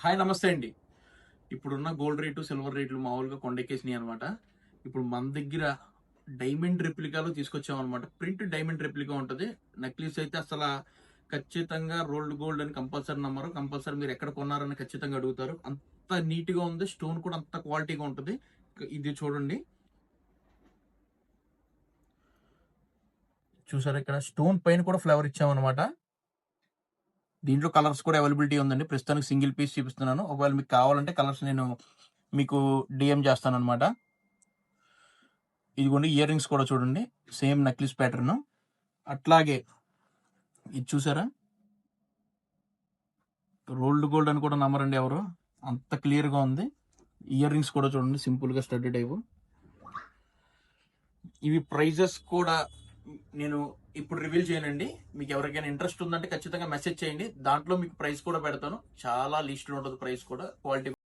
Hi నమస్తే అండి. ఇప్పుడున్న గోల్డ్ రేటు, సిల్వర్ రేట్లు మామూలుగా కొండెక్కేసినాయి అనమాట. ఇప్పుడు మన దగ్గర డైమండ్ రెప్లికాలో తీసుకొచ్చామనమాట. ప్రింట్ డైమండ్ రెప్లికా ఉంటది. నక్లీస్ అయితే ఖచ్చితంగా రోల్డ్ గోల్డ్ అని కంపల్సరీ నమ్మరు. కంపల్సరీ మీరు ఎక్కడ కొన్నారని ఖచ్చితంగా అడుగుతారు. అంత నీట్‌గా ఉంది. స్టోన్ కూడా అంత క్వాలిటీగా ఉంటది. ఇది చూడండి. చూసారా ఇక్కడ స్టోన్ పైన కూడా ఫ్లవర్ ఇచ్చామనమాట. దీంట్లో కలర్స్ కూడా అవైలబిలిటీ ఉందండి. ప్రస్తుతానికి సింగిల్ పీస్ చూపిస్తున్నాను. ఒకవేళ మీకు కావాలంటే కలర్స్ నేను మీకు డీఎం చేస్తాననమాట. ఇదిగోండి ఇయర్ రింగ్స్ కూడా చూడండి. Same necklace pattern. అట్లాగే ఇది చూసారా? రోల్డ్ గోల్డ్ అని కూడా నమ్మరండి ఎవరు. అంత క్లియర్ గా ఉంది. ఇయర్ రింగ్స్ కూడా చూడండి సింపుల్ గా స్టడ్ టైపు. ఇవి ప్రైజెస్ కూడా నేను ఇప్పుడు రివీల్ చేయనండి. మీకు ఎవరికైనా ఇంట్రెస్ట్ ఉందంటే ఖచ్చితంగా మెసేజ్ చేయండి. దాంట్లో మీకు ప్రైస్ కూడా పెడతాను. చాలా లీస్ట్ లో ఉంటుంది ప్రైస్ కూడా. క్వాలిటీ